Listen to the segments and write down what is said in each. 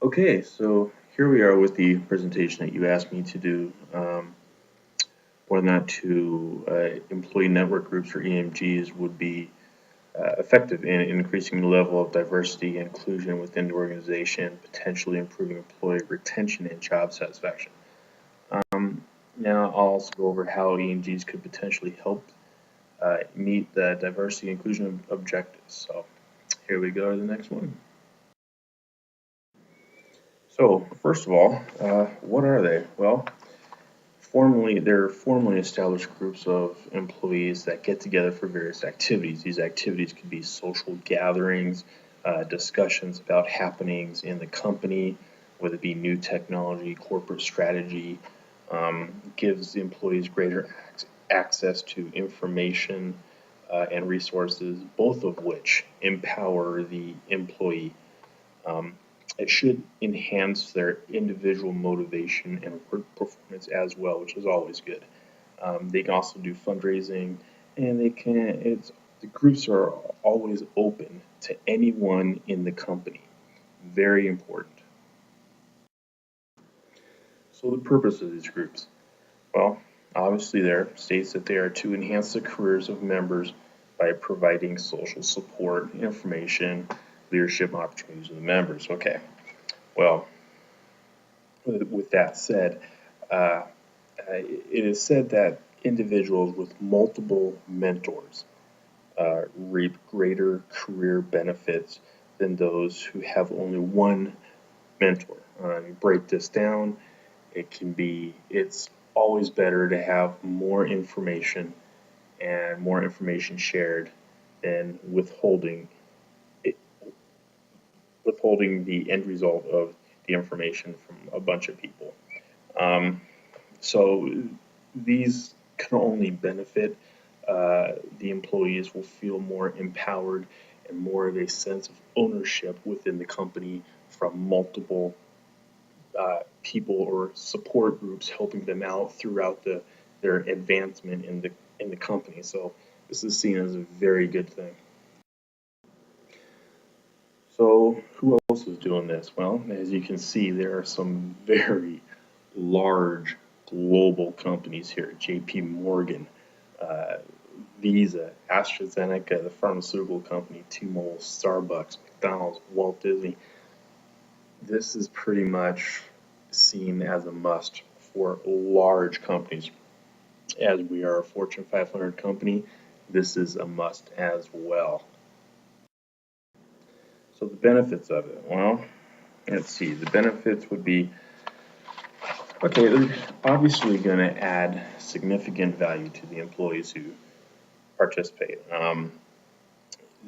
Okay, so here we are with the presentation that you asked me to do, whether or not employee network groups or EMGs would be effective in increasing the level of diversity and inclusion within the organization, potentially improving employee retention and job satisfaction. Now I'll also go over how EMGs could potentially help meet the diversity and inclusion objectives. So here we go to the next one. So first of all, what are they? Well, they're formally established groups of employees that get together for various activities. These activities could be social gatherings, discussions about happenings in the company, whether it be new technology, corporate strategy, gives the employees greater access to information and resources, both of which empower the employee. Um, it should enhance their individual motivation and work performance as well, which is always good. They can also do fundraising, and the groups are always open to anyone in the company. Very important. So the purpose of these groups, well, obviously there states that they are to enhance the careers of members by providing social support, information, leadership opportunities to the members. Okay, well, with that said, it is said that individuals with multiple mentors reap greater career benefits than those who have only one mentor. You break this down, it's always better to have more information and more information shared than it, withholding the end result of the information from a bunch of people. Um, So these can only benefit the employees will feel more empowered and more of a sense of ownership within the company from multiple people or support groups helping them out throughout their advancement in the company. So this is seen as a very good thing. So who else is doing this? Well, as you can see, there are some very large global companies here. J.P. Morgan, uh, Visa, AstraZeneca, the pharmaceutical company, T-Mobile, Starbucks, McDonald's, Walt Disney. This is pretty much seen as a must for large companies. As we are a Fortune 500 company, this is a must as well. So the benefits of it, well, let's see. The benefits would be okay. They're obviously going to add significant value to the employees who participate.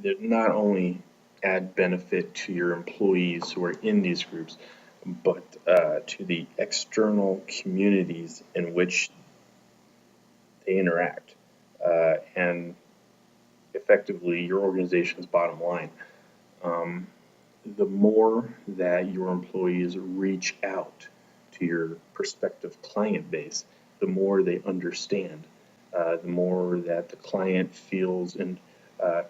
They not only add benefit to your employees who are in these groups, but to the external communities in which they interact, and effectively your organization's bottom line. Um, the more that your employees reach out to your prospective client base, the more they understand, the more that the client feels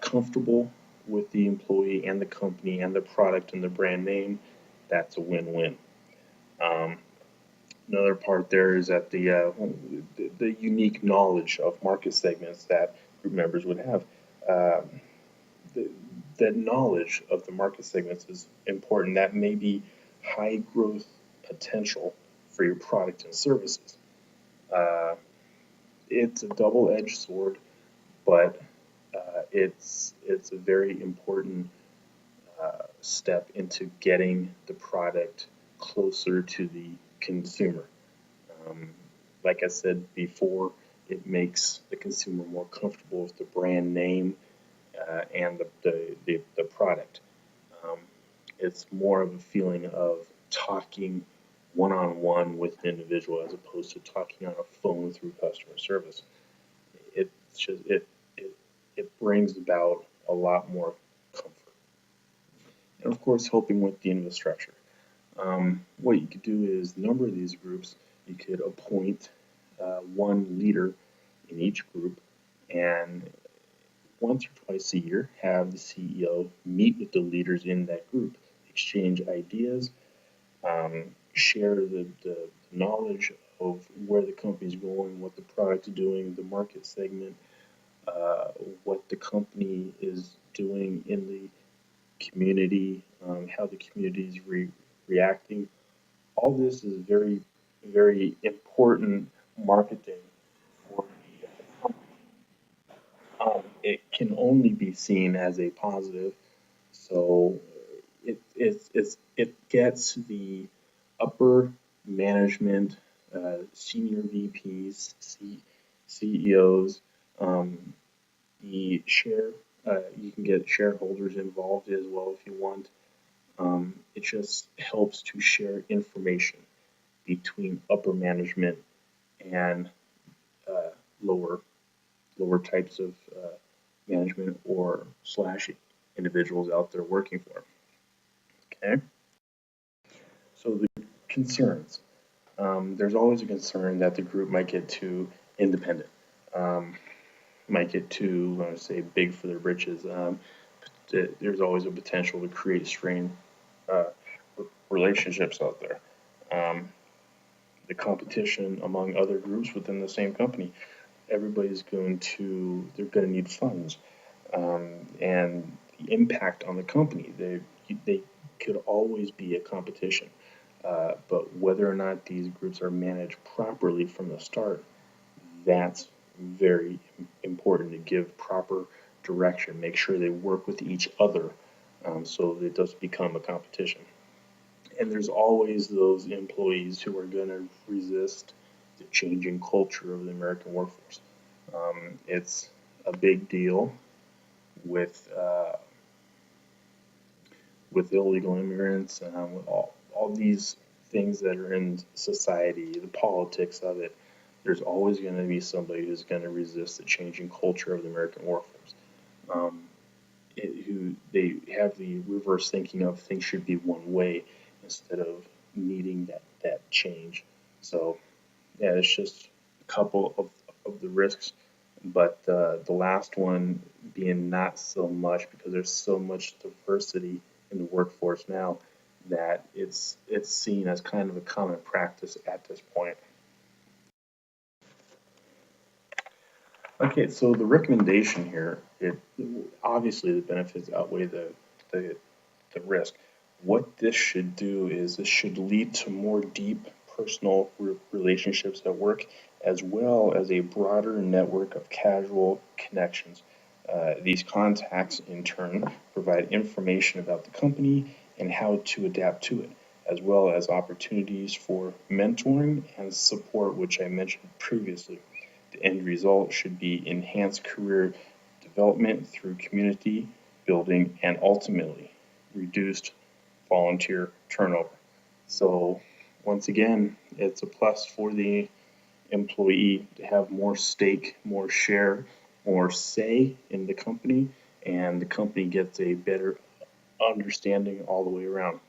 comfortable with the employee and the company and the product and the brand name. That's a win-win. Um, Another part there is that the unique knowledge of market segments that group members would have. Um, the, the knowledge of the market segments is important. That may be high growth potential for your product and services. Uh, it's a double-edged sword, but it's a very important step into getting the product closer to the consumer. Um, like I said before, it makes the consumer more comfortable with the brand name and the product. Um, it's more of a feeling of talking one-on-one with an individual as opposed to talking on a phone through customer service. It's just it brings about a lot more comfort, and of course, helping with the infrastructure. What you could do is a number of these groups. You could appoint one leader in each group, and once or twice a year, have the CEO meet with the leaders in that group, exchange ideas, share the knowledge of where the company's going, what the product is doing, the market segment, what the company is doing in the community, how the community is reacting. All this is very, very important marketing for the company. It can only be seen as a positive. So it gets the upper management, senior VPs, CEOs, um, the share. You can get shareholders involved as well if you want. It just helps to share information between upper management and uh, lower lower types of management or slash individuals out there working for. Okay, so the concerns. There's always a concern that the group might get too independent, um, might get too, I would say, big for their britches. There's always a potential to create strained uh, relationships out there. Um, the competition among other groups within the same company, everybody's they're going to need funds, and the impact on the company. They could always be a competition, but whether or not these groups are managed properly from the start, that's very important to give proper direction. Make sure they work with each other, so that it doesn't become a competition. And there's always those employees who are going to resist the changing culture of the American workforce. It's a big deal with with illegal immigrants, with all these things that are in society, the politics of it. There's always going to be somebody who's going to resist the changing culture of the American workforce. Um, who they have the reverse thinking of things should be one way instead of needing that change. So yeah, it's just a couple of the risks, but the last one being not so much because there's so much diversity in the workforce now that it's seen as kind of a common practice at this point. Okay, so the recommendation here, it obviously the benefits outweigh the the risk. What this should do is this should lead to more deep personal relationships at work, as well as a broader network of casual connections. These contacts, in turn, provide information about the company and how to adapt to it, as well as opportunities for mentoring and support, which I mentioned previously. The end result should be enhanced career development through community building and ultimately reduced volunteer turnover. So, once again, it's a plus for the employee to have more stake, more share, more say in the company, and the company gets a better understanding all the way around.